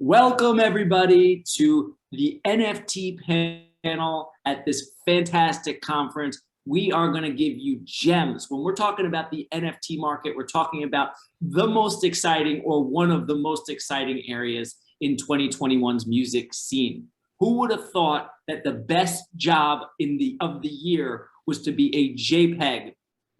Welcome everybody to the NFT panel at this fantastic conference. We are going to give you gems. When we're talking about the NFT market, we're talking about the most exciting or one of the most exciting areas in 2021's music scene. Who would have thought that the best job of the year was to be a JPEG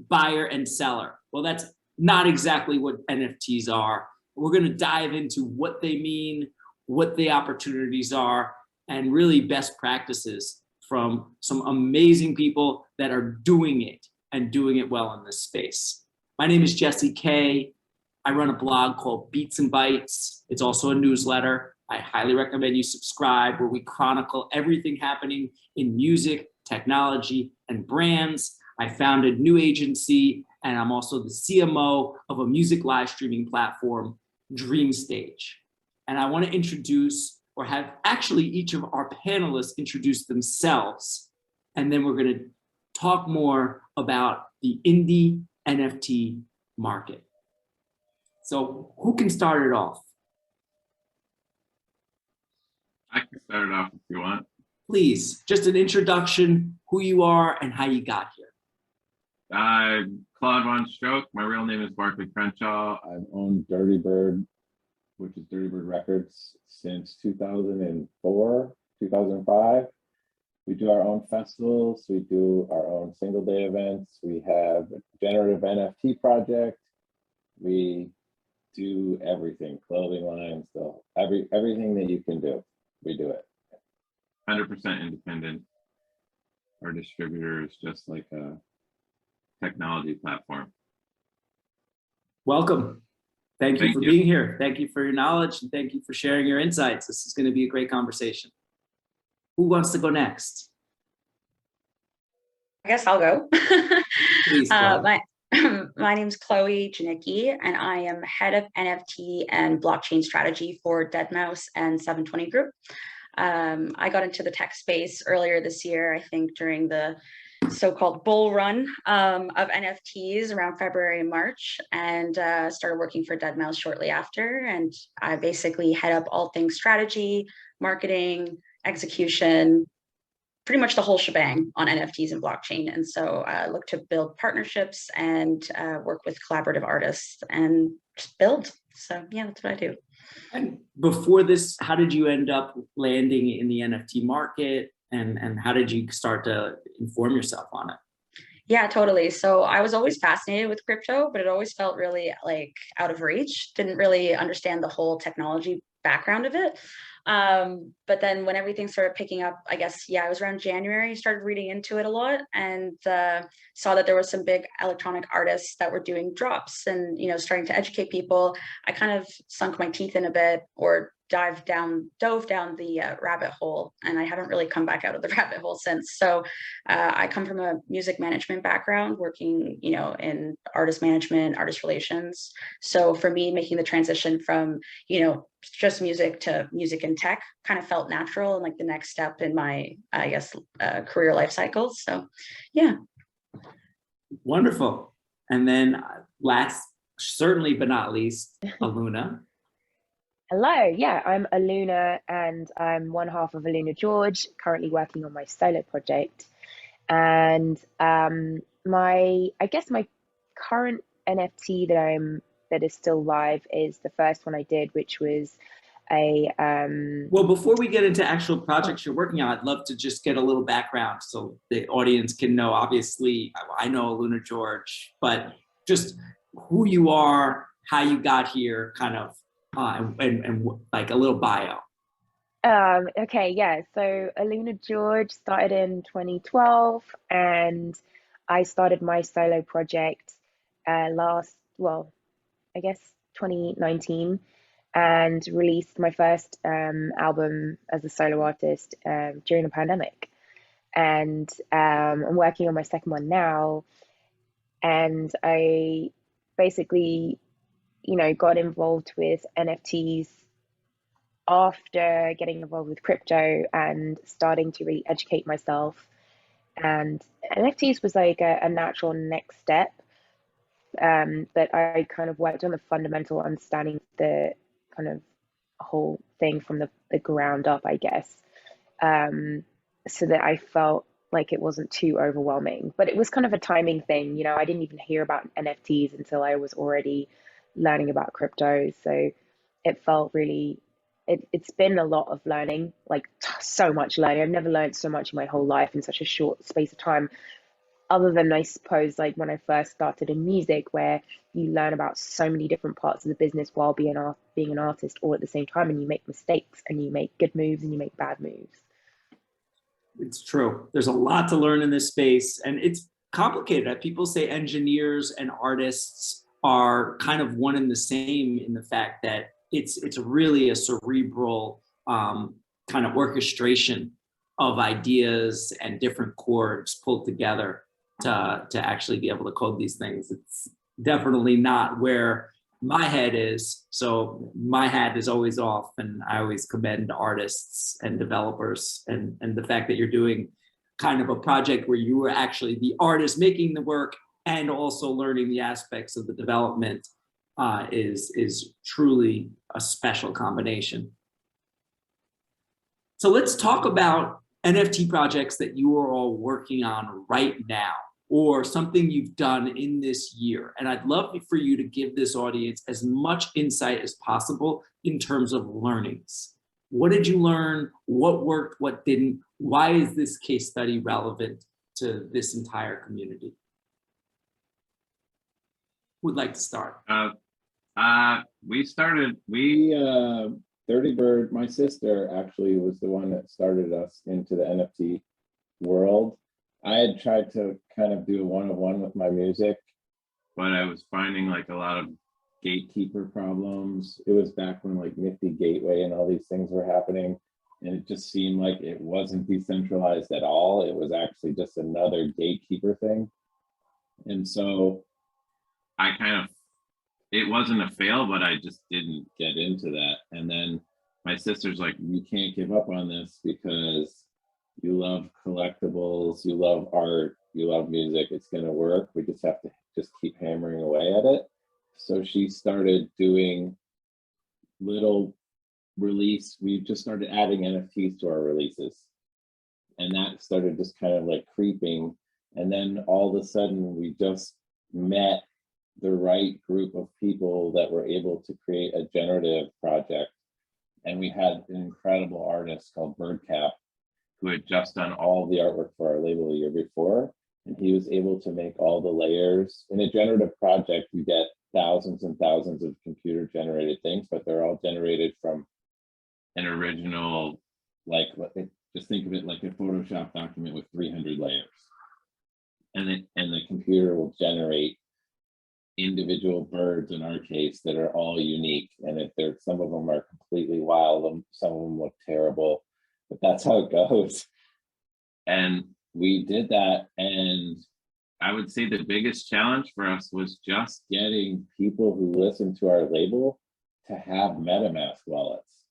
buyer and seller? Well, that's not exactly what NFTs are. We're going to dive into what they mean, what the opportunities are, and really best practices from some amazing people that are doing it and doing it well in this space. My name is Jeniky. I run a blog called Beats and Bytes. It's also a newsletter. I highly recommend you subscribe, where we chronicle everything happening in music, technology, and brands. I founded New Agency, and I'm also the CMO of a music live streaming platform, DreamStage. And I want to introduce, or have actually each of our panelists introduce themselves. And then we're going to talk more about the indie NFT market. So who can start it off? I can start it off if you want. Please, just an introduction, who you are and how you got here. I'm Claude VonStroke. My real name is Barclay. I've owned Dirtybird, which is Dirtybird Records, since 2004, 2005. We do our own festivals. We do our own single day events. We have a generative NFT project. We do everything, clothing lines, so everything that you can do, we do it. 100% independent. Our distributor is just like a technology platform. Welcome. Thank you for being here. Thank you for your knowledge, and thank you for sharing your insights. This is going to be a great conversation. Who wants to go next? I guess I'll go. Please, my name's Chloe Jeniky, and I am head of NFT and blockchain strategy for Deadmau5 and 720 Group. I got into the tech space earlier this year, I think during the so-called bull run of NFTs around February and March, and started working for Deadmau5 shortly after. And I basically head up all things strategy, marketing, execution, pretty much the whole shebang on NFTs and blockchain. And so I look to build partnerships and work with collaborative artists and just build. So yeah, that's what I do. And before this, how did you end up landing in the NFT market? And how did you start to inform yourself on it? Yeah, totally. So I was always fascinated with crypto, but it always felt really like out of reach. Didn't really understand the whole technology background of it. But then when everything started picking up, I guess, yeah, it was around January, started reading into it a lot, and saw that there was some big electronic artists that were doing drops and, starting to educate people. I kind of sunk my teeth in a bit, or dove down the rabbit hole, and I haven't really come back out of the rabbit hole since. So I come from a music management background, working, in artist management, artist relations. So for me, making the transition from, just music to music and tech kind of felt natural and like the next step in my, I guess, career life cycle. So, yeah. Wonderful. And then last, certainly but not least, Aluna. Hello, yeah, I'm Aluna, and I'm one half of AlunaGeorge, currently working on my solo project. And my current NFT that is still live is the first one I did, which was a Well, before we get into actual projects you're working on, I'd love to just get a little background so the audience can know. Obviously, I know AlunaGeorge, but just who you are, how you got here, kind of. And like a little bio. Okay, yeah. So AlunaGeorge started in 2012, and I started my solo project I guess 2019, and released my first album as a solo artist during the pandemic. And I'm working on my second one now, and I basically got involved with NFTs after getting involved with crypto and starting to really educate myself. And NFTs was like a natural next step. But I kind of worked on the fundamental understanding, the kind of whole thing from the ground up, I guess, so that I felt like it wasn't too overwhelming. But it was kind of a timing thing, you know. I didn't even hear about NFTs until I was already learning about crypto. So it felt really, it's been a lot of learning, like so much learning. I've never learned so much in my whole life in such a short space of time, other than, I suppose, like when I first started in music, where you learn about so many different parts of the business while being an artist all at the same time, and you make mistakes and you make good moves and you make bad moves. It's true. There's a lot to learn in this space, and it's complicated. People say engineers and artists are kind of one and the same in the fact that it's really a cerebral kind of orchestration of ideas and different chords pulled together to actually be able to code these things. It's definitely not where my head is. So my hat is always off, and I always commend artists and developers, and the fact that you're doing kind of a project where you were actually the artist making the work and also learning the aspects of the development is truly a special combination. So let's talk about NFT projects that you are all working on right now, or something you've done in this year. And I'd love for you to give this audience as much insight as possible in terms of learnings. What did you learn? What worked? What didn't? Why is this case study relevant to this entire community? Who'd like to start? Dirtybird, my sister actually was the one that started us into the NFT world. I had tried to kind of do a one-on-one with my music, but I was finding like a lot of gatekeeper problems. It was back when like Nifty Gateway and all these things were happening, and it just seemed like it wasn't decentralized at all. It was actually just another gatekeeper thing. And so it wasn't a fail, but I just didn't get into that. And then my sister's like, you can't give up on this because you love collectibles, you love art, you love music, it's gonna work. We just have to just keep hammering away at it. So she started doing little release. We just started adding NFTs to our releases. And that started just kind of like creeping. And then all of a sudden we just met the right group of people that were able to create a generative project. And we had an incredible artist called Birdcap, who had just done all the artwork for our label the year before. And he was able to make all the layers. In a generative project, you get thousands and thousands of computer generated things, but they're all generated from an original, like, just think of it like a Photoshop document with 300 layers. And the computer will generate individual birds, in our case, that are all unique. And if some of them are completely wild, and some of them look terrible, but that's how it goes. And we did that, and I would say the biggest challenge for us was just getting people who listen to our label to have MetaMask wallets,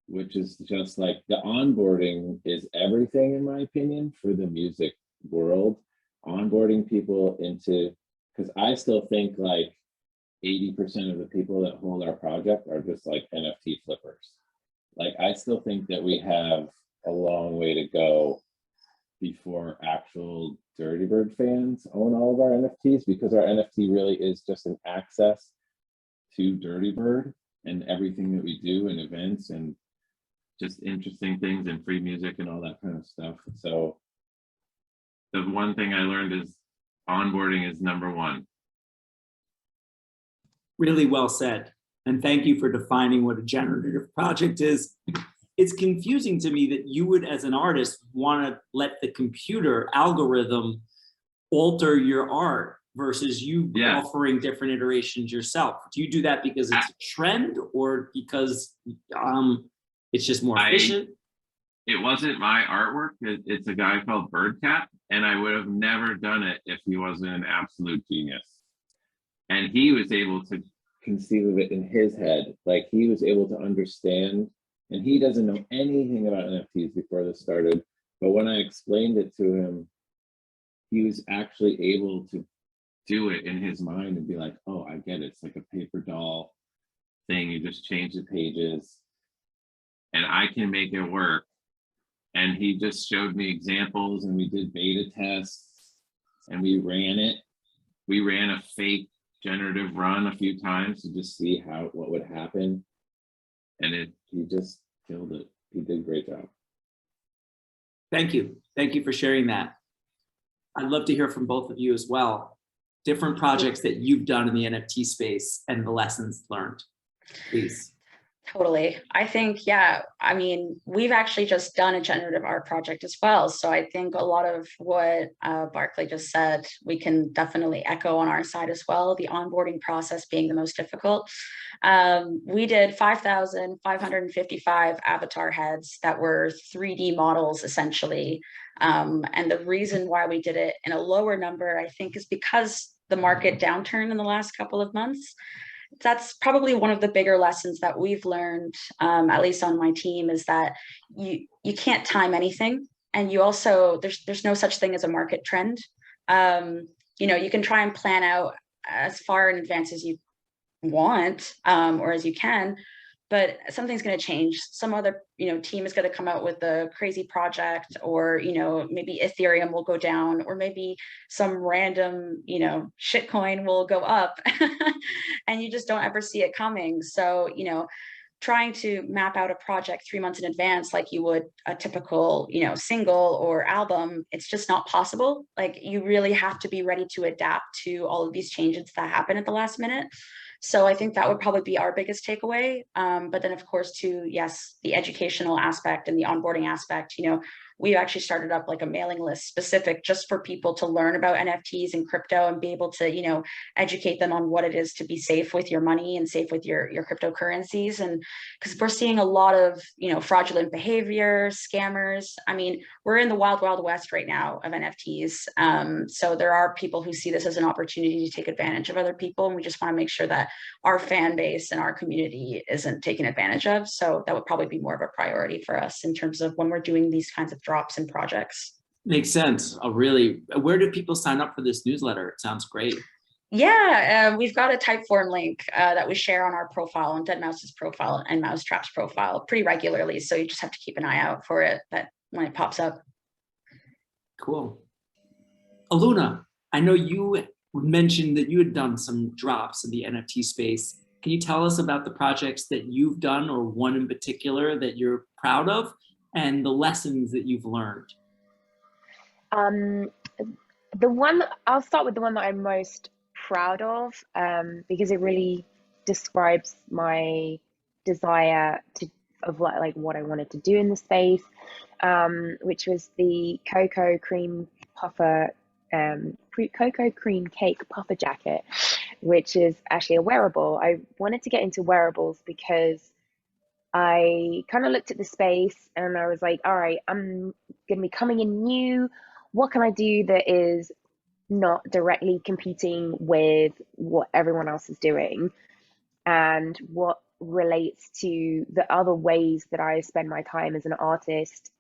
which is just like, the onboarding is everything, in my opinion, for the music world. Onboarding people into, because I still think like 80% of the people that hold our project are just like NFT flippers. Like, I still think that we have a long way to go before actual Dirtybird fans own all of our NFTs, because our NFT really is just an access to Dirtybird and everything that we do, and events and just interesting things and free music and all that kind of stuff. So the one thing I learned is onboarding is number one. Really well said. And thank you for defining what a generative project is. It's confusing to me that you would, as an artist, want to let the computer algorithm alter your art versus you offering different iterations yourself. Do you do that because it's a trend, or because it's just more efficient? It wasn't my artwork. It's a guy called Birdcat, and I would have never done it if he wasn't an absolute genius. And he was able to conceive of it in his head. Like, he was able to understand, and he doesn't know anything about NFTs before this started. But when I explained it to him, he was actually able to do it in his mind and be like, oh, I get it. It's like a paper doll. thing. You just change the pages and I can make it work. And he just showed me examples and we did beta tests and we ran it. We ran a fake generative run a few times to just see what would happen. And he just killed it. He did a great job. Thank you. Thank you for sharing that. I'd love to hear from both of you as well. Different projects that you've done in the NFT space and the lessons learned, please. Totally. I think, yeah, I mean, we've actually just done a generative art project as well. So I think a lot of what Barclay just said, we can definitely echo on our side as well, the onboarding process being the most difficult. We did 5,555 avatar heads that were 3D models, essentially. And the reason why we did it in a lower number, I think, is because the market downturn in the last couple of months. That's probably one of the bigger lessons that we've learned, at least on my team, is that you can't time anything. And you also, there's no such thing as a market trend. You know, you can try and plan out as far in advance as you want, or as you can, but something's going to change. Some other, team is going to come out with a crazy project, or, maybe Ethereum will go down, or maybe some random, shitcoin will go up and you just don't ever see it coming. So, trying to map out a project 3 months in advance, like you would a typical, single or album, it's just not possible. Like, you really have to be ready to adapt to all of these changes that happen at the last minute. So I think that would probably be our biggest takeaway. But then, of course, too, yes, the educational aspect and the onboarding aspect, we actually started up like a mailing list specific just for people to learn about NFTs and crypto and be able to, educate them on what it is to be safe with your money and safe with your cryptocurrencies. And because we're seeing a lot of, fraudulent behavior, scammers. I mean, we're in the wild, wild west right now of NFTs. So there are people who see this as an opportunity to take advantage of other people. And we just want to make sure that our fan base and our community isn't taken advantage of. So that would probably be more of a priority for us in terms of when we're doing these kinds of drops and projects. Makes sense. Where do people sign up for this newsletter? It sounds great. Yeah, we've got a Typeform link that we share on our profile, on deadmau5's profile and Mousetrap's profile pretty regularly. So you just have to keep an eye out for it when it pops up. Cool. Aluna, I know you mentioned that you had done some drops in the NFT space. Can you tell us about the projects that you've done, or one in particular that you're proud of, and the lessons that you've learned? I'll start with the one that I'm most proud of, because it really describes my desire of what I wanted to do in the space, which was the cocoa cream cake puffer jacket, which is actually a wearable. I wanted to get into wearables because I kind of looked at the space and I was like, all right, I'm going to be coming in new. What can I do that is not directly competing with what everyone else is doing, and what relates to the other ways that I spend my time as an artist,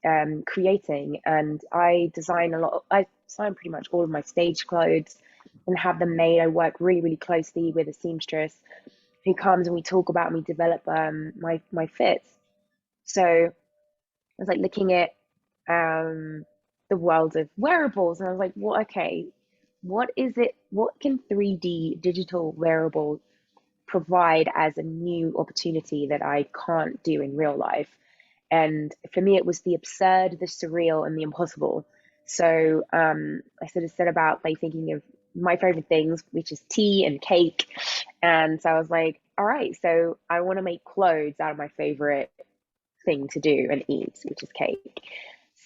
creating. And I design pretty much all of my stage clothes and have them made. I work really, really closely with a seamstress who comes and we talk about and we develop my fits. So I was like looking at the world of wearables, and I was like, well, okay, what can 3D digital wearables provide as a new opportunity that I can't do in real life? And for me, it was the absurd, the surreal, and the impossible. So I sort of set about by thinking of my favorite things, which is tea and cake. And so I was like, all right, so I want to make clothes out of my favorite thing to do and eat, which is cake.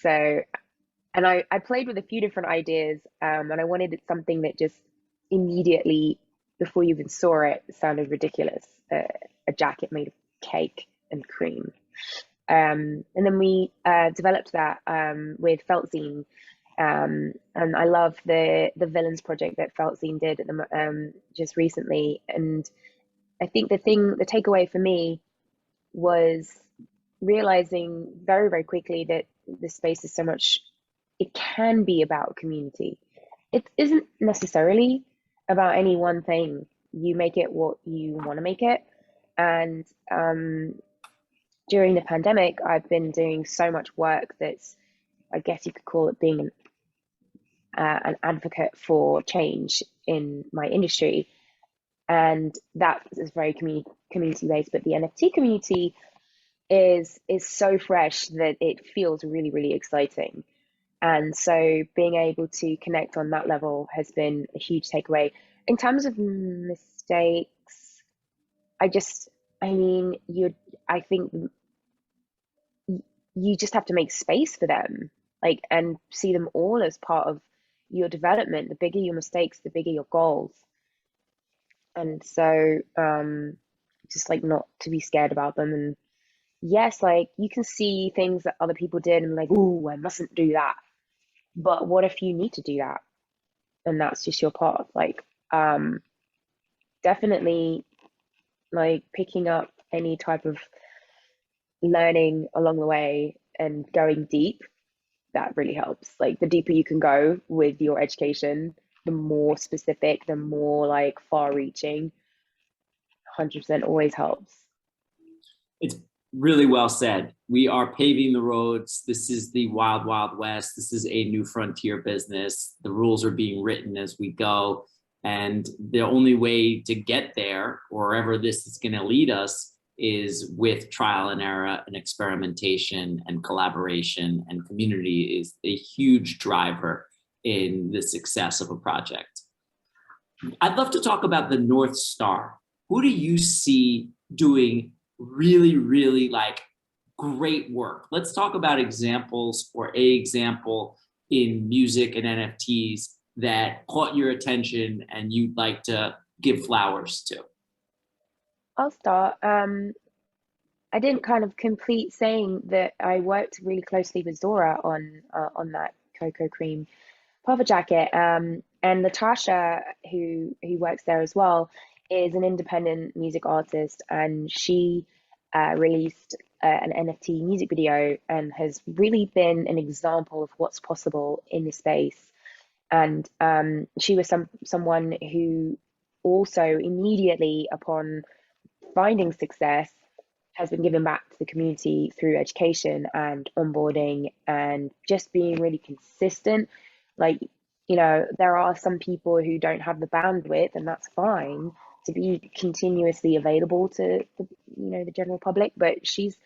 So, and I played with a few different ideas, and I wanted something that just immediately, before you even saw it, sounded ridiculous. A jacket made of cake and cream. And then we developed that with Feltzine. And I love the villains project that Feltzine did just recently. And I think the takeaway for me was realizing very, very quickly that this space is so much, it can be about community. It isn't necessarily about any one thing. You make it what you want to make it. And during the pandemic, I've been doing so much work that's, I guess you could call it being an advocate for change in my industry. And that is very community based, but the NFT community is so fresh that it feels really, really exciting. And so being able to connect on that level has been a huge takeaway. In terms of mistakes, I mean, I think you just have to make space for them, like, and see them all as part of your development. The bigger your mistakes, the bigger your goals. And so, just like not to be scared about them. And yes, like you can see things that other people did and like, oh, I mustn't do that. But what if you need to do that? And that's just your path. Like, definitely like picking up any type of learning along the way and going deep, that really helps. Like the deeper you can go with your education, the more specific, the more like far reaching, 100% always helps. It's really well said. We are paving the roads. This is the wild, wild west. This is a new frontier business. The rules are being written as we go. And the only way to get there, or wherever this is going to lead us, is with trial and error and experimentation and collaboration, and community is a huge driver in the success of a project. I'd love to talk about the North Star. Who do you see doing really, really like great work? Let's talk about examples, or a example in music and NFTs that caught your attention and you'd like to give flowers to. I'll start. I didn't kind of complete saying that I worked really closely with Zora on that Cocoa Cream puffer jacket. And Natasha, who works there as well, is an independent music artist, and she released an NFT music video and has really been an example of what's possible in this space. And she was someone who also immediately upon finding success has been given back to the community through education and onboarding and just being really consistent. Like, you know, there are some people who don't have the bandwidth, and that's fine, to be continuously available to the general public, but she's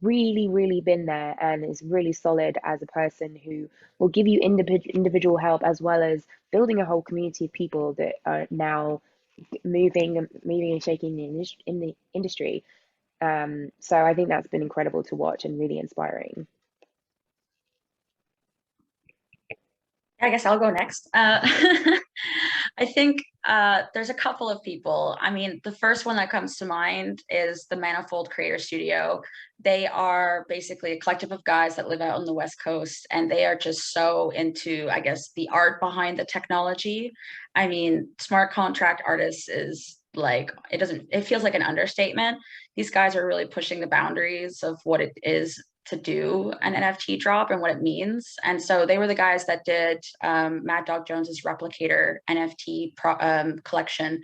really, really been there and is really solid as a person who will give you individual help, as well as building a whole community of people that are now moving and shaking in the industry. So I think that's been incredible to watch and really inspiring. I guess I'll go next. I think there's a couple of people. I mean, the first one that comes to mind is the Manifold Creator Studio. They are basically a collective of guys that live out on the West Coast, and they are just so into, I guess, the art behind the technology. I mean, smart contract artists is like, it feels like an understatement. These guys are really pushing the boundaries of what it is to do an NFT drop and what it means. And so they were the guys that did Mad Dog Jones's Replicator NFT collection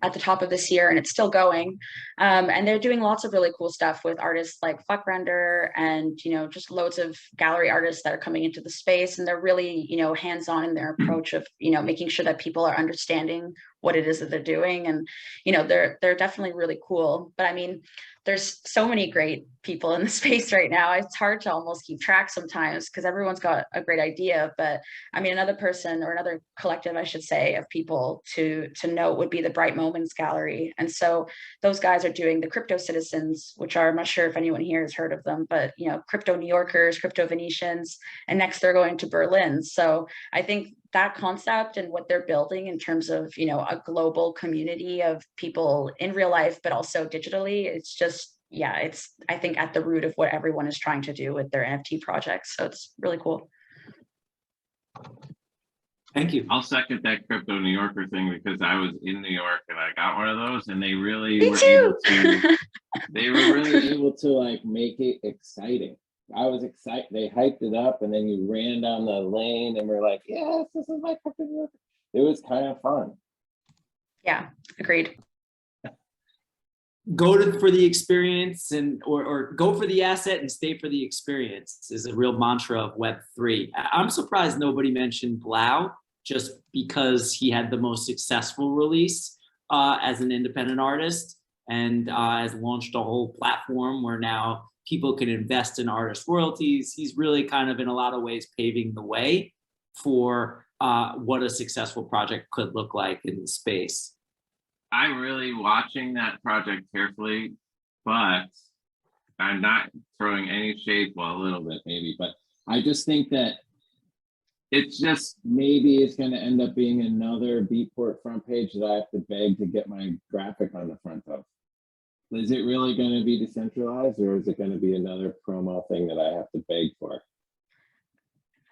at the top of this year, and it's still going. And they're doing lots of really cool stuff with artists like Fuckrender and, just loads of gallery artists that are coming into the space. And they're really, hands-on in their approach of, making sure that people are understanding what it is that they're doing. And, they're definitely really cool. But I mean, there's so many great people in the space right now. It's hard to almost keep track sometimes because everyone's got a great idea. But I mean, another person, or another collective, I should say, of people to note would be the Bright Moments Gallery. And so those guys are doing the Crypto Citizens, which are, I'm not sure if anyone here has heard of them, but, Crypto New Yorkers, Crypto Venetians, and next they're going to Berlin. So I think that concept and what they're building in terms of, a global community of people in real life, but also digitally, it's just, it's, I think, at the root of what everyone is trying to do with their NFT projects. So it's really cool. Thank you. I'll second that Crypto New Yorker thing, because I was in New York and I got one of those, and they really Me were too. able to like make it exciting. I was excited. They hyped it up, and then you ran down the lane and we're like, yes, this is my Crypto New Yorker. It was kind of fun. Yeah, agreed. for the experience or go for the asset and stay for the experience is a real mantra of Web3. I'm surprised nobody mentioned Blau, just because he had the most successful release as an independent artist, and has launched a whole platform where now people can invest in artist royalties. He's really kind of in a lot of ways paving the way for what a successful project could look like in the space. I'm really watching that project carefully, but I'm not throwing any shade, well, a little bit maybe, but I just think that it's just, maybe it's going to end up being another Beatport front page that I have to beg to get my graphic on the front of. Is it really going to be decentralized, or is it going to be another promo thing that I have to beg for?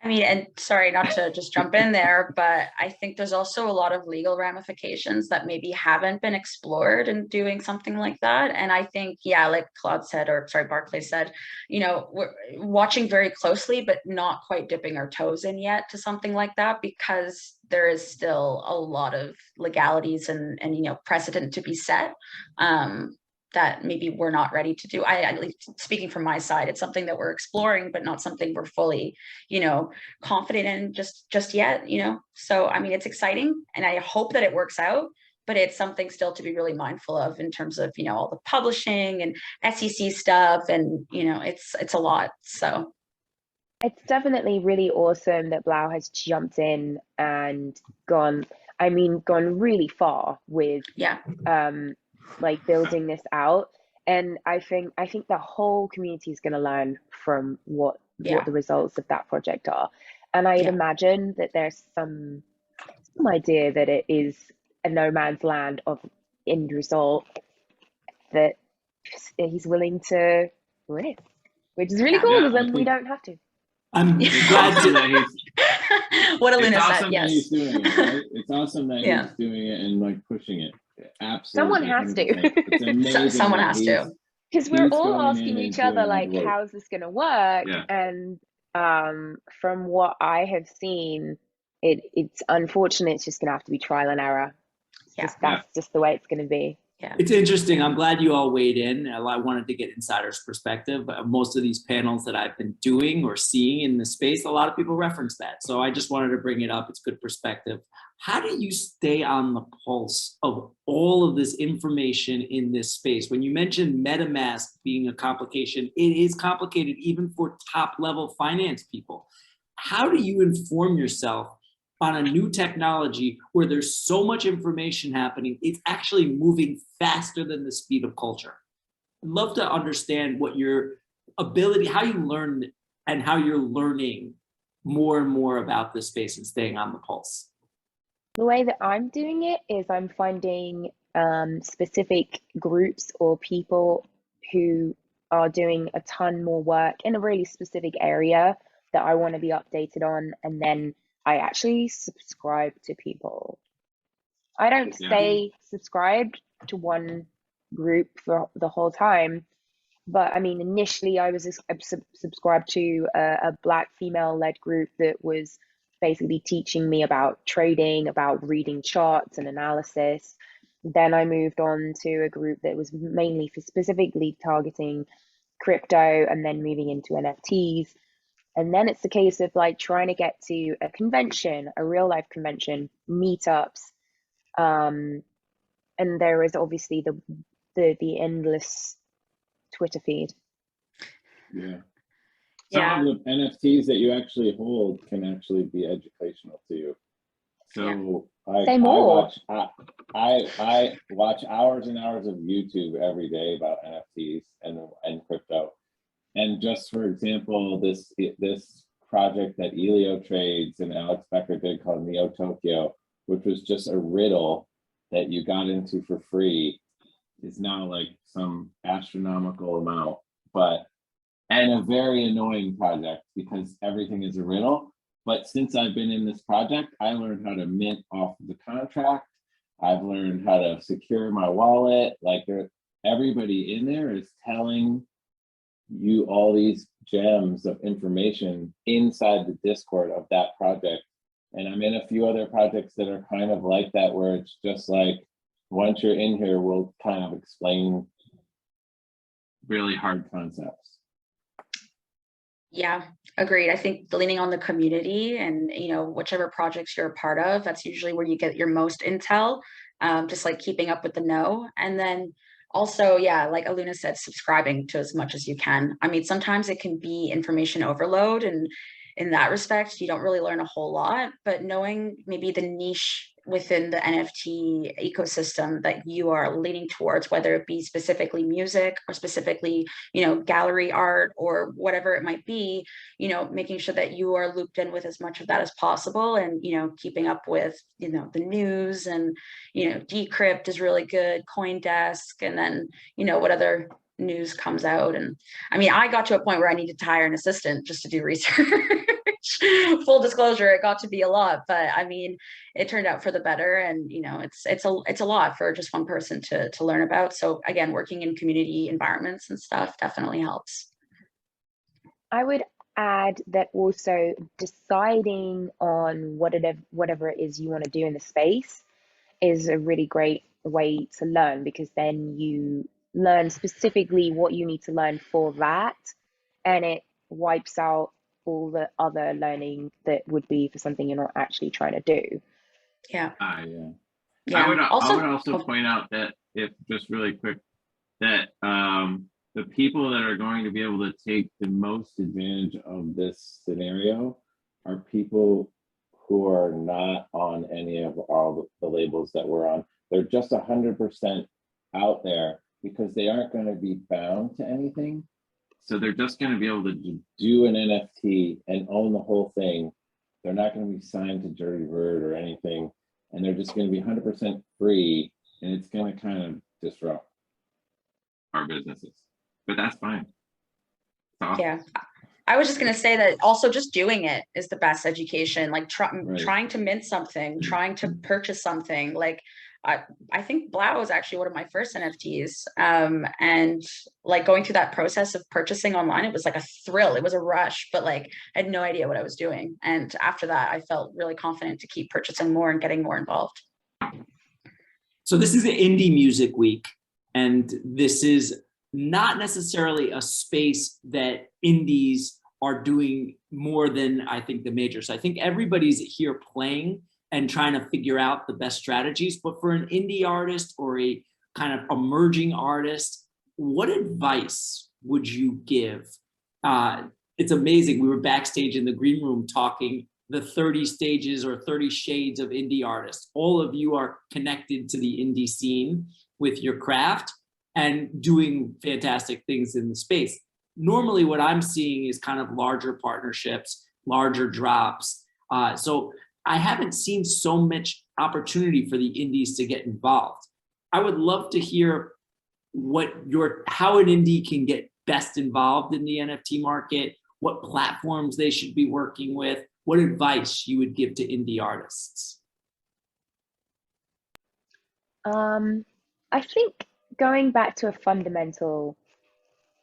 I mean, and sorry, not to just jump in there, but I think there's also a lot of legal ramifications that maybe haven't been explored in doing something like that. And I think, yeah, like Claude said, or sorry, Barclay said, you know, we're watching very closely, but not quite dipping our toes in yet to something like that, because there is still a lot of legalities and you know, precedent to be set. That maybe we're not ready to do. At least speaking from my side, it's something that we're exploring, but not something we're fully, you know, confident in just yet, you know. So I mean, it's exciting, and I hope that it works out, but it's something still to be really mindful of in terms of, you know, all the publishing and SEC stuff, and you know, it's a lot. So it's definitely really awesome that Blau has jumped in and gone really far with like building this out. And I think the whole community is going to learn from what the results of that project are. And I'd imagine that there's some idea that it is a no man's land of end result that he's willing to risk, which is really cool, because then we don't have to. I'm glad to. What Aluna awesome said, yes. He's doing it, right? It's awesome that he's doing it and like pushing it. Absolutely. Someone has to. It's amazing. Someone has to. Because we're all asking each other, like, how's this going to work? Yeah. And from what I have seen, it's unfortunate. It's just going to have to be trial and error. That's just the way it's going to be. Yeah. It's interesting. I'm glad you all weighed in. I wanted to get insiders' perspective. Most of these panels that I've been doing or seeing in the space, a lot of people reference that. So I just wanted to bring it up. It's good perspective. How do you stay on the pulse of all of this information in this space? When you mentioned MetaMask being a complication, it is complicated even for top-level finance people. How do you inform yourself on a new technology where there's so much information happening, it's actually moving faster than the speed of culture? I'd love to understand what your ability, how you learn and how you're learning more and more about this space and staying on the pulse. The way that I'm doing it is I'm finding specific groups or people who are doing a ton more work in a really specific area that I want to be updated on, and then I actually subscribe to people. I don't stay subscribed to one group for the whole time, but I mean, initially I was subscribed to a Black female-led group that was basically teaching me about trading, about reading charts and analysis. Then I moved on to a group that was mainly for specifically targeting crypto, and then moving into NFTs. And then it's the case of like trying to get to a convention, a real life convention, meetups. And there is obviously the endless Twitter feed. Yeah. Some of the NFTs that you actually hold can actually be educational to you. So I watch hours and hours of YouTube every day about NFTs and crypto. And just for example, this project that Elio Trades and Alex Becker did called Neo Tokyo, which was just a riddle that you got into for free, is now like some astronomical amount, and a very annoying project because everything is a riddle. But since I've been in this project, I learned how to mint off the contract. I've learned how to secure my wallet. Like everybody in there is telling you all these gems of information inside the Discord of that project. And I'm in a few other projects that are kind of like that, where it's just like, once you're in here, we'll kind of explain really hard concepts. Yeah, agreed. I think leaning on the community and, whichever projects you're a part of, that's usually where you get your most intel, just like keeping up with the know. And then also, yeah, like Aluna said, subscribing to as much as you can. I mean, sometimes it can be information overload, and in that respect, you don't really learn a whole lot, but knowing maybe the niche within the NFT ecosystem that you are leaning towards, whether it be specifically music or specifically, gallery art or whatever it might be, making sure that you are looped in with as much of that as possible, and, keeping up with, the news, and, Decrypt is really good, CoinDesk, and then, what other news comes out. And I mean, I got to a point where I needed to hire an assistant just to do research. Full disclosure, it got to be a lot, but I mean, it turned out for the better. And it's a lot for just one person to learn about. So again, working in community environments and stuff definitely helps. I would add that also deciding on whatever it is you want to do in the space is a really great way to learn, because then you learn specifically what you need to learn for that, and it wipes out all the other learning that would be for something you're not actually trying to do. Yeah. Yeah. I would also point out that, if just really quick, that the people that are going to be able to take the most advantage of this scenario are people who are not on any of all the labels that we're on. They're just 100% out there because they aren't going to be bound to anything. So they're just going to be able to do an NFT and own the whole thing. They're not going to be signed to Dirtybird or anything, and they're just going to be 100% free, and it's going to kind of disrupt our businesses. But that's fine. Awesome. Yeah. I was just going to say that also just doing it is the best education, like trying to mint something, trying to purchase something. Like I think Blau was actually one of my first NFTs. And like going through that process of purchasing online, it was like a thrill. It was a rush, but like I had no idea what I was doing. And after that, I felt really confident to keep purchasing more and getting more involved. So this is an Indie Music Week, and this is not necessarily a space that indies are doing more than I think the majors. I think everybody's here playing and trying to figure out the best strategies. But for an indie artist or a kind of emerging artist, what advice would you give? It's amazing. We were backstage in the green room talking the 30 stages or 30 shades of indie artists. All of you are connected to the indie scene with your craft and doing fantastic things in the space. Normally what I'm seeing is kind of larger partnerships, larger drops. So I haven't seen so much opportunity for the indies to get involved. I would love to hear how an indie can get best involved in the NFT market, what platforms they should be working with, what advice you would give to indie artists. I think going back to a fundamental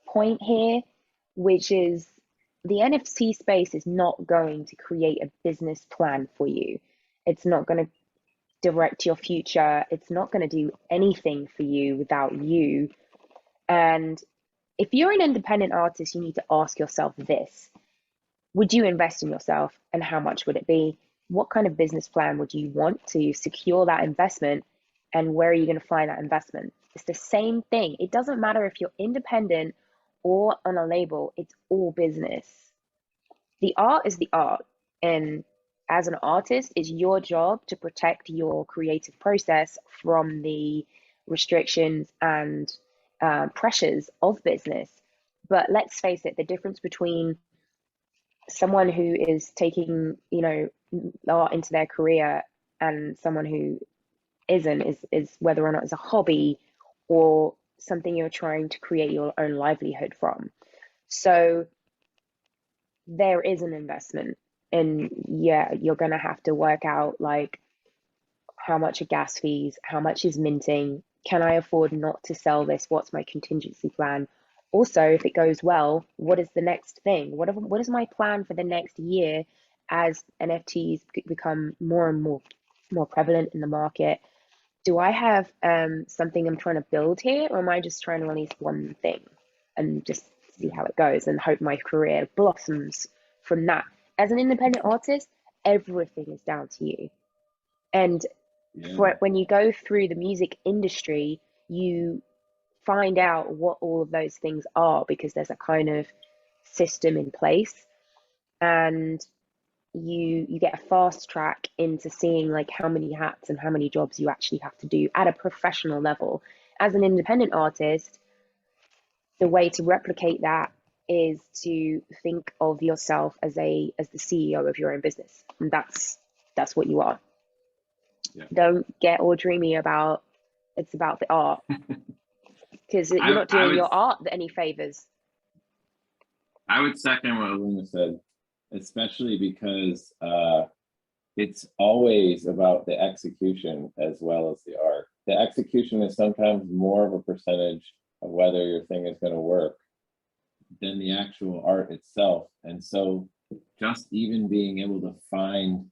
point here, which is the NFT space is not going to create a business plan for you. It's not going to direct your future. It's not going to do anything for you without you. And if you're an independent artist, you need to ask yourself this: would you invest in yourself, and how much would it be? What kind of business plan would you want to secure that investment, and where are you going to find that investment? It's the same thing. It doesn't matter if you're independent or on a label, it's all business. The art is the art, and as an artist, it's your job to protect your creative process from the restrictions and pressures of business. But let's face it, the difference between someone who is taking, art into their career and someone who isn't is whether or not it's a hobby or something you're trying to create your own livelihood from. So there is an investment, and yeah, you're going to have to work out like how much are gas fees, how much is minting, can I afford not to sell this, what's my contingency plan? Also, if it goes well, what is the next thing? What is my plan for the next year as NFTs become more and more prevalent in the market? Do I have something I'm trying to build here, or am I just trying to release one thing? and just see how it goes and hope my career blossoms from that. As an independent artist, everything is down to you. And when you go through the music industry, you find out what all of those things are, because there's a kind of system in place, and you get a fast track into seeing like how many hats and how many jobs you actually have to do at a professional level. As an independent artist, the way to replicate that is to think of yourself as the CEO of your own business, and that's what you are. Yeah. Don't get all dreamy about it's about the art, because you're not doing your art any favors. I would second what Aluna said, especially because it's always about the execution as well as the art. The execution is sometimes more of a percentage of whether your thing is going to work than the actual art itself. And so just even being able to find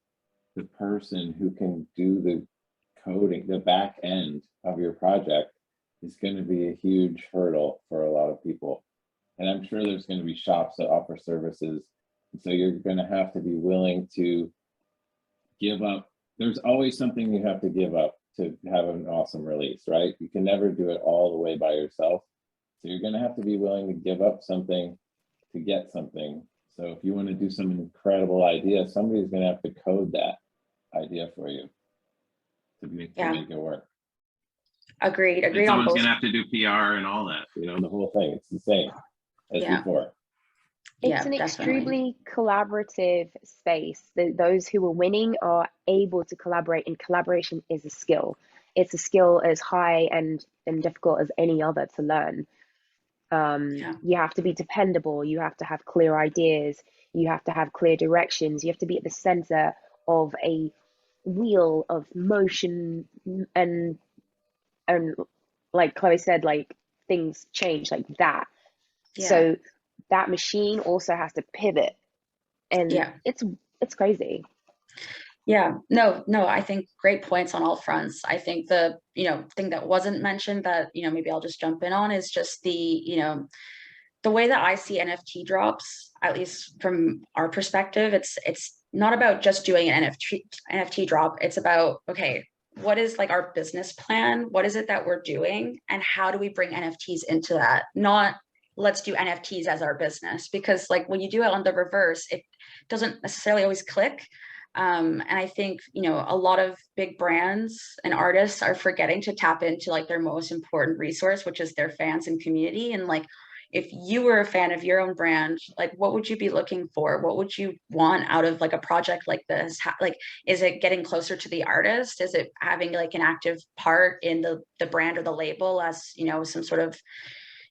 the person who can do the coding, the back end of your project, is going to be a huge hurdle for a lot of people. And I'm sure there's going to be shops that offer services. And so you're going to have to be willing to give up. There's always something you have to give up to have an awesome release, right? You can never do it all the way by yourself. So you're going to have to be willing to give up something to get something. So if you want to do some incredible idea, somebody's going to have to code that idea for you to make it work. Agreed and on someone's both. going to have to do PR and all that, the whole thing. It's the same as before. It's an extremely collaborative space. Those who are winning are able to collaborate, and collaboration is a skill. It's a skill as high and difficult as any other to learn. You have to be dependable. You have to have clear ideas. You have to have clear directions. You have to be at the center of a wheel of motion, and like Chloe said, like things change like that. So that machine also has to pivot, and it's crazy. No, I think great points on all fronts. I think the thing that wasn't mentioned that maybe I'll just jump in on is just the way that I see NFT drops, at least from our perspective. It's not about just doing an NFT drop. It's about, okay, what is like our business plan? What is it that we're doing, and how do we bring NFTs into that? Not let's do NFTs as our business, because like when you do it on the reverse, it doesn't necessarily always click. And I think, a lot of big brands and artists are forgetting to tap into like their most important resource, which is their fans and community. And like, if you were a fan of your own brand, like what would you be looking for? What would you want out of like a project like this? Like, is it getting closer to the artist? Is it having like an active part in the brand or the label as, some sort of,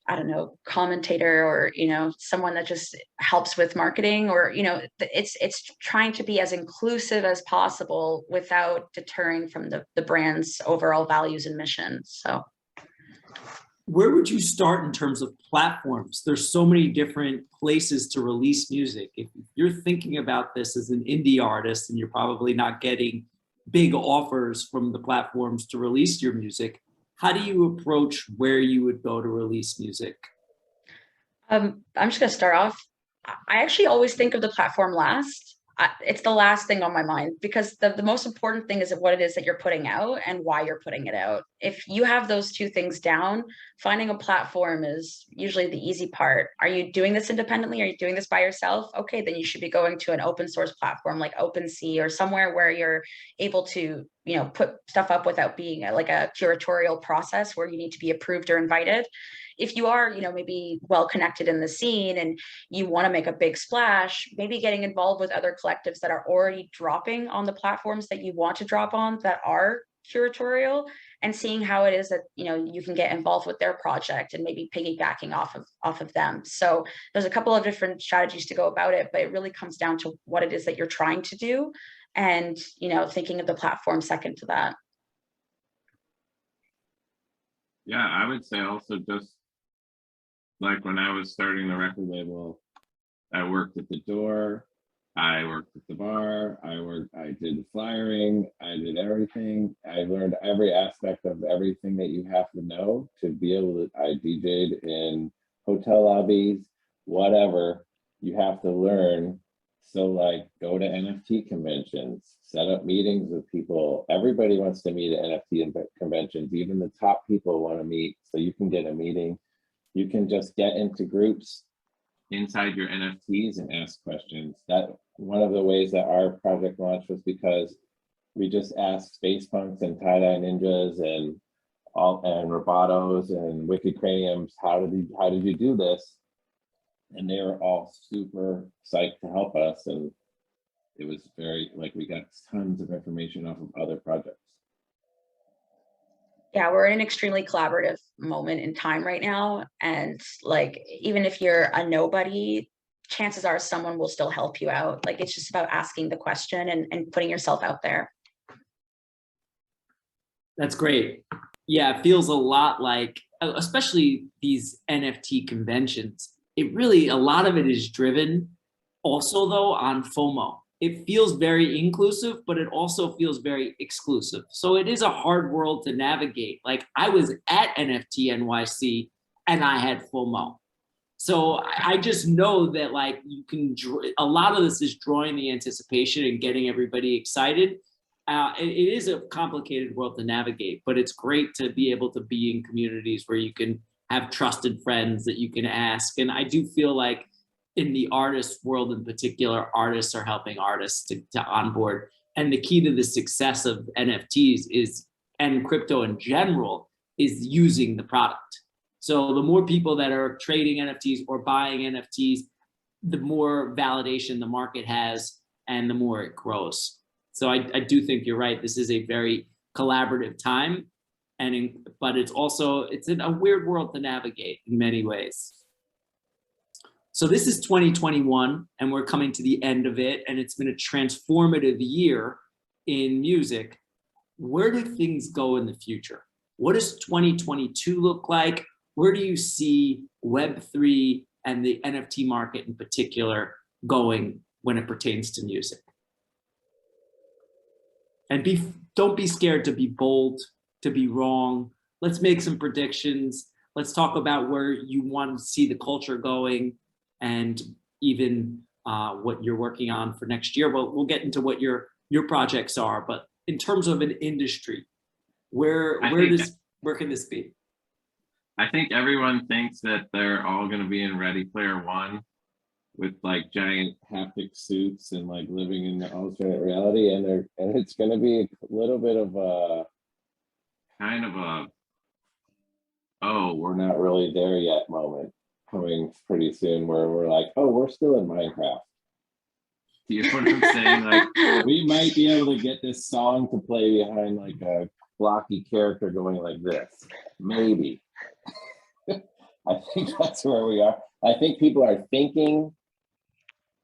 I don't know, commentator, or someone that just helps with marketing, or it's trying to be as inclusive as possible without deterring from the brand's overall values and mission. So where would you start in terms of platforms? There's so many different places to release music. If you're thinking about this as an indie artist and you're probably not getting big offers from the platforms to release your music, how do you approach where you would go to release music? I'm just going to start off. I actually always think of the platform last. It's the last thing on my mind, because the most important thing is what it is that you're putting out and why you're putting it out. If you have those two things down, finding a platform is usually the easy part. Are you doing this independently? Are you doing this by yourself? Okay, then you should be going to an open source platform like OpenSea, or somewhere where you're able to, put stuff up without being like a curatorial process where you need to be approved or invited. If you are, maybe well connected in the scene and you want to make a big splash, maybe getting involved with other collectives that are already dropping on the platforms that you want to drop on that are curatorial, and seeing how it is that you can get involved with their project and maybe piggybacking off of them. So there's a couple of different strategies to go about it, but it really comes down to what it is that you're trying to do, and thinking of the platform second to that. Yeah, I would say also just like when I was starting the record label, I worked at the door, I worked at the bar, I did the flyering, I did everything. I learned every aspect of everything that you have to know to be able to, I DJ'd in hotel lobbies, whatever, you have to learn. So like go to NFT conventions, set up meetings with people. Everybody wants to meet at NFT conventions. Even the top people want to meet. So you can get a meeting. You can just get into groups inside your NFTs and ask questions. That one of the ways that our project launched was because we just asked space punks and tie-dye ninjas and robotos and wicked craniums, how did you do this? And they were all super psyched to help us, and it was very, like, we got tons of information off of other projects. Yeah, we're in an extremely collaborative moment in time right now, and like even if you're a nobody, chances are someone will still help you out. Like it's just about asking the question and putting yourself out there. That's great. Yeah, it feels a lot like, especially these NFT conventions, it really, a lot of it is driven also though on FOMO. It feels very inclusive, but it also feels very exclusive. So it is a hard world to navigate. Like I was at NFT NYC and I had FOMO. So I just know that like you can, a lot of this is drawing the anticipation and getting everybody excited. It is a complicated world to navigate, but it's great to be able to be in communities where you can have trusted friends that you can ask. And I do feel like in the artist world in particular, artists are helping artists to onboard. And the key to the success of NFTs is, and crypto in general, is using the product. So the more people that are trading NFTs or buying NFTs, the more validation the market has and the more it grows. So I do think you're right. This is a very collaborative time, but it's in a weird world to navigate in many ways. So this is 2021 and we're coming to the end of it, and it's been a transformative year in music. Where do things go in the future? What does 2022 look like? Where do you see Web3 and the NFT market in particular going when it pertains to music? And don't be scared to be bold, to be wrong. Let's make some predictions. Let's talk about where you want to see the culture going, and even what you're working on for next year. We'll get into what your projects are, but in terms of an industry, where can this be? I think everyone thinks that they're all going to be in Ready Player One with like giant haptic suits and like living in the alternate reality, and it's going to be a little bit of a kind of a, oh, we're not really there yet moment coming pretty soon, where we're like, oh, we're still in Minecraft. Do you know what I'm saying? Like we might be able to get this song to play behind like a blocky character going like this, maybe. I think that's where we are. I think people are thinking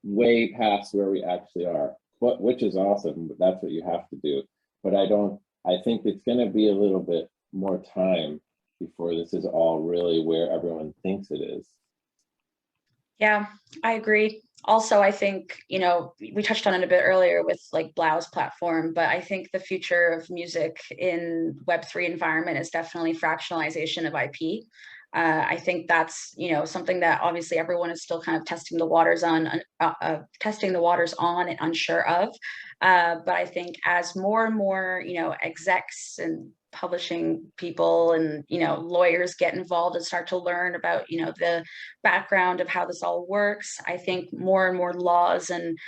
way past where we actually are, which is awesome, but that's what you have to do. But I think it's going to be a little bit more time before this is all really where everyone thinks it is. Yeah, I agree. Also, I think, we touched on it a bit earlier with like Blau's platform, but I think the future of music in Web3 environment is definitely fractionalization of IP. I think that's, something that obviously everyone is still kind of testing the waters on and unsure of. But I think as more and more, execs and publishing people and, lawyers get involved and start to learn about, the background of how this all works, I think more and more laws and,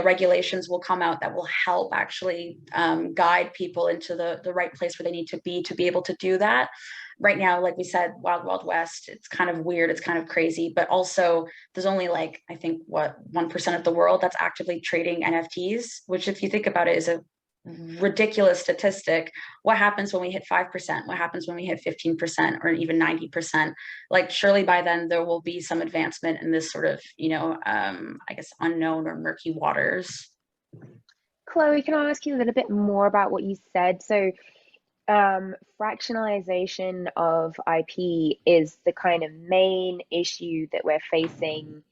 regulations will come out that will help actually guide people into the right place where they need to be able to do that. Right now, like we said, Wild Wild West, it's kind of weird, it's kind of crazy, but also there's only like, I think 1% of the world that's actively trading NFTs, which if you think about it is a ridiculous statistic. What happens when we hit 5%? What happens when we hit 15% or even 90%? Like surely by then there will be some advancement in this sort of, I guess unknown or murky waters. Chloe, can I ask you a little bit more about what you said? So fractionalization of IP is the kind of main issue that we're facing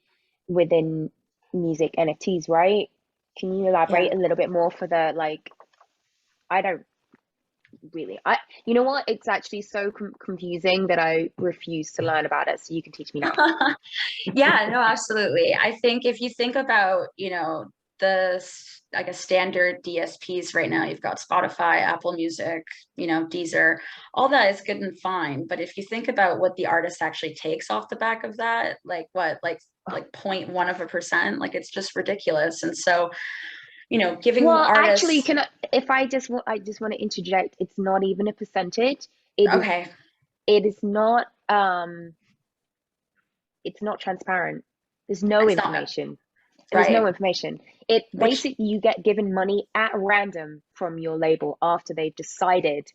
within music NFTs, right? Can you elaborate a little bit more for the, like, I don't really. You know what? It's actually so confusing that I refuse to learn about it. So you can teach me now. Yeah, no, absolutely. I think if you think about, the, I guess, standard DSPs right now, you've got Spotify, Apple Music, Deezer, all that is good and fine. But if you think about what the artist actually takes off the back of that, like 0.1%, like it's just ridiculous. And so, giving Well, artists. actually, I just want to interject. It's not even a percentage. Okay. It is not. It's not transparent. There's no It's not, information. There's no right. information. It basically, you get given money at random from your label after they've decided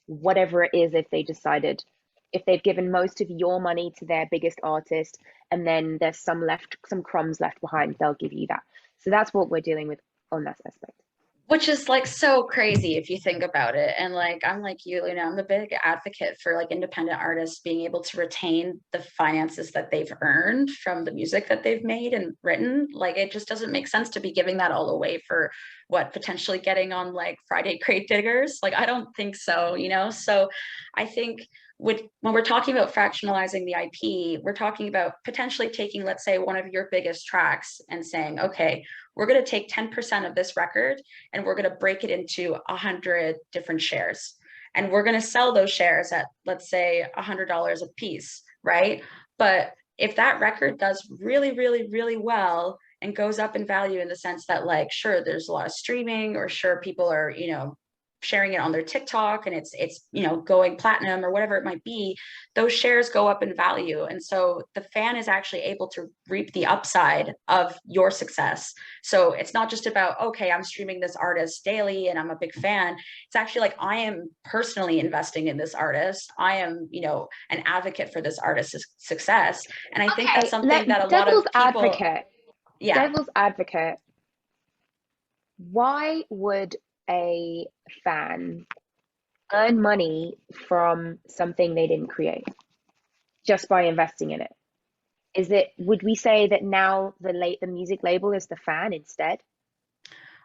whatever it is. If they've given most of your money to their biggest artist, and then there's some crumbs left behind, they'll give you that. So that's what we're dealing with on that aspect. Which is like so crazy if you think about it. And like, I'm like you, Luna, I'm a big advocate for like independent artists being able to retain the finances that they've earned from the music that they've made and written. Like, it just doesn't make sense to be giving that all away for potentially getting on like Friday Crate Diggers. Like, I don't think so, So I think when we're talking about fractionalizing the IP, we're talking about potentially taking, let's say, one of your biggest tracks and saying, okay, we're going to take 10% of this record and we're going to break it into 100 different shares. And we're going to sell those shares at, let's say, $100 a piece, right? But if that record does really, really, really well and goes up in value in the sense that, like, sure, there's a lot of streaming, or sure, people are, sharing it on their TikTok and it's going platinum or whatever it might be, those shares go up in value. And so the fan is actually able to reap the upside of your success. So it's not just about, okay, I'm streaming this artist daily and I'm a big fan. It's actually like, I am personally investing in this artist. I am, an advocate for this artist's success. And I think that's something that a lot of people. Devil's advocate. Why would a fan earn money from something they didn't create just by investing in it? Would we say that now the music label is the fan instead?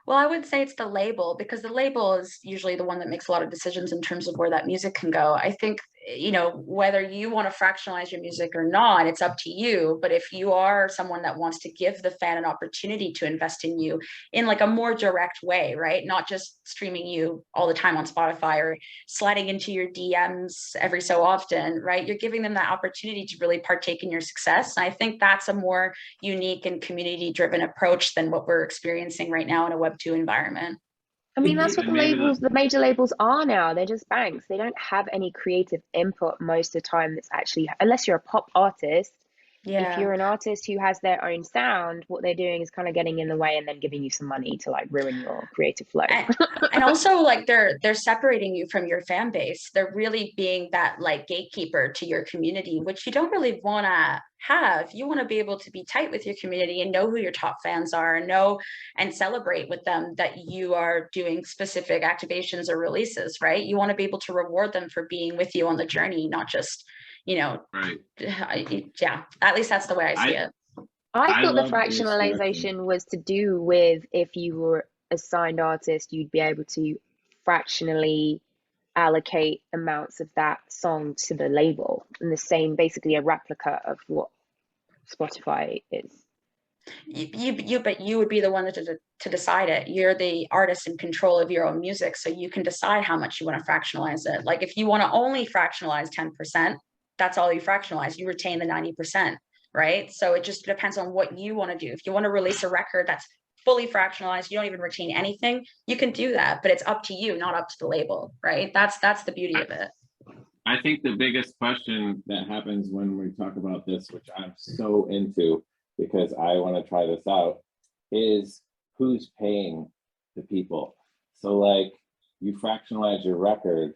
Well, I would say it's the label, because the label is usually the one that makes a lot of decisions in terms of where that music can go. I think, whether you want to fractionalize your music or not, it's up to you. But if you are someone that wants to give the fan an opportunity to invest in you in like a more direct way, right? Not just streaming you all the time on Spotify or sliding into your DMs every so often, right? You're giving them that opportunity to really partake in your success. And I think that's a more unique and community driven approach than what we're experiencing right now in a Web2 environment. I mean, that's what the major labels are now. They're just banks. They don't have any creative input most of the time. That's actually, unless you're a pop artist. Yeah. If you're an artist who has their own sound, what they're doing is kind of getting in the way and then giving you some money to like ruin your creative flow. And also, like, they're separating you from your fan base. They're really being that like gatekeeper to your community, which you don't really want to have. You want to be able to be tight with your community and know who your top fans are, and celebrate with them that you are doing specific activations or releases, right? You want to be able to reward them for being with you on the journey, not just, right. Yeah, at least that's the way I see it. I thought the fractionalization was to do with, if you were a signed artist, you'd be able to fractionally allocate amounts of that song to the label, and the same, basically a replica of what Spotify is. But you would be the one to decide it. You're the artist in control of your own music, so you can decide how much you want to fractionalize it. Like, if you want to only fractionalize 10%, that's all you fractionalize. You retain the 90%, right? So it just depends on what you want to do. If you want to release a record that's fully fractionalized, you don't even retain anything, you can do that, but it's up to you, not up to the label, right? That's the beauty of it. I think the biggest question that happens when we talk about this, which I'm so into because I want to try this out, is who's paying the people. So like, you fractionalize your record,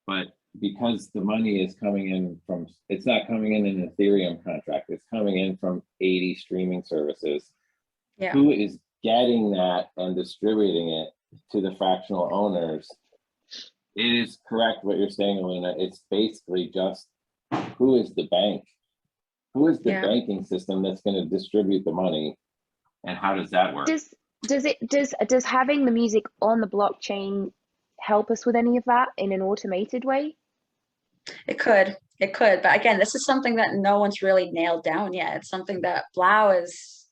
but because the money is coming in from, it's not coming in an Ethereum contract, it's coming in from 80 streaming services. Yeah. Who is getting that and distributing it to the fractional owners? It is correct what you're saying, Aluna. It's basically just, who is the bank? Who is the banking system that's going to distribute the money, and how does that work? Does having the music on the blockchain help us with any of that in an automated way? It could, but again, this is something that no one's really nailed down yet. It's something that Blau is,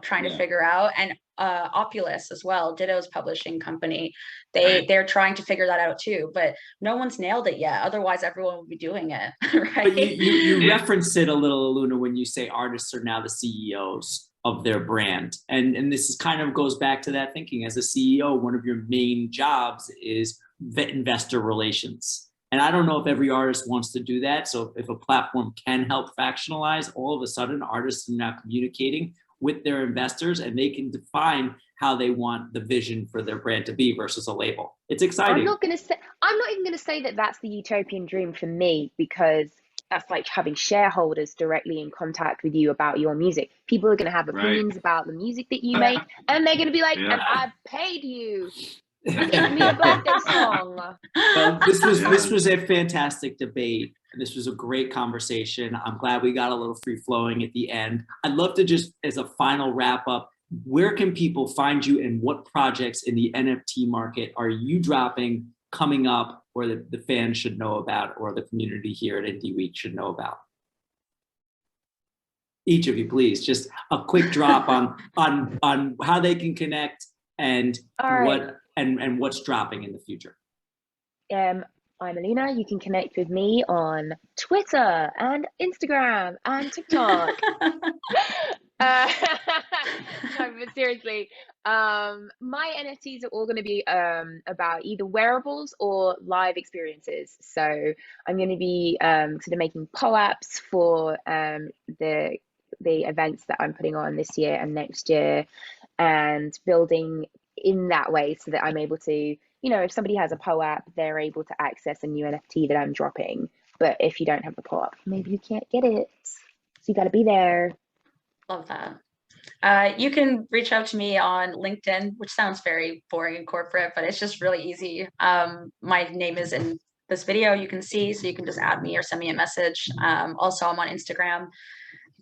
trying to figure out, and Opulus as well, Ditto's publishing company. They're trying to figure that out too, but no one's nailed it yet. Otherwise, everyone would be doing it, right? But you referenced it a little, Aluna, when you say artists are now the CEOs of their brand, and this is kind of goes back to that thinking. As a CEO, one of your main jobs is investor relations. And I don't know if every artist wants to do that. So if a platform can help fractionalize, all of a sudden artists are now communicating with their investors, and they can define how they want the vision for their brand to be versus a label. It's exciting. I'm not even going to say that that's the utopian dream for me, because that's like having shareholders directly in contact with you about your music. People are going to have opinions about the music that you make, and they're going to be like, and I paid you. Give me a birthday song. Well, this was a fantastic debate. This was a great conversation. I'm glad we got a little free flowing at the end. I'd love to just, as a final wrap up, where can people find you, and what projects in the NFT market are you dropping coming up, or the fans should know about, or the community here at Indie Week should know about? Each of you, please, just a quick drop on how they can connect and and what's dropping in the future. I'm Aluna. You can connect with me on Twitter and Instagram and TikTok. No, but seriously, my NFTs are all going to be about either wearables or live experiences. So I'm going to be sort of making POAPs for the events that I'm putting on this year and next year, and building in that way so that I'm able to, if somebody has a POAP, they're able to access a new NFT that I'm dropping. But if you don't have the POAP, maybe you can't get it. So you got to be there. Love that. You can reach out to me on LinkedIn, which sounds very boring and corporate, but it's just really easy. My name is in this video, you can see, so you can just add me or send me a message. Also, I'm on Instagram.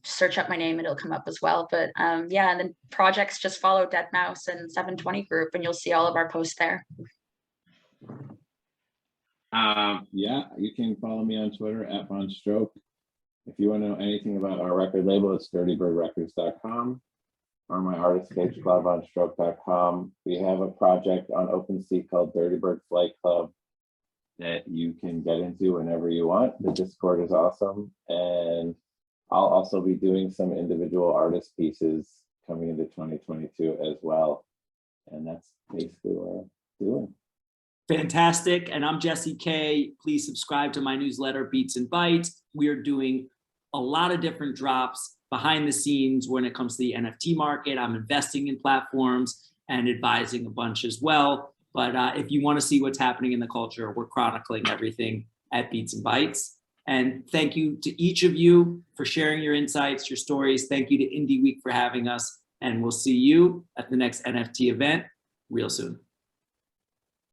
Search up my name and it'll come up as well. But yeah, and then projects, just follow Deadmau5 and 720 Group, and you'll see all of our posts there. Yeah, you can follow me on Twitter at VonStroke. If you want to know anything about our record label, it's dirtybirdrecords.com, or my artist page, claudevonstroke.com. We have a project on OpenSea called Dirtybird Flight Club that you can get into whenever you want. The Discord is awesome, and I'll also be doing some individual artist pieces coming into 2022 as well. And that's basically what I'm doing. Fantastic. And I'm Jesse K. Please subscribe to my newsletter, Beats and Bytes. We are doing a lot of different drops behind the scenes when it comes to the NFT market. I'm investing in platforms and advising a bunch as well. But if you want to see what's happening in the culture, we're chronicling everything at Beats and Bytes. And thank you to each of you for sharing your insights, your stories. Thank you to Indie Week for having us. And we'll see you at the next NFT event real soon.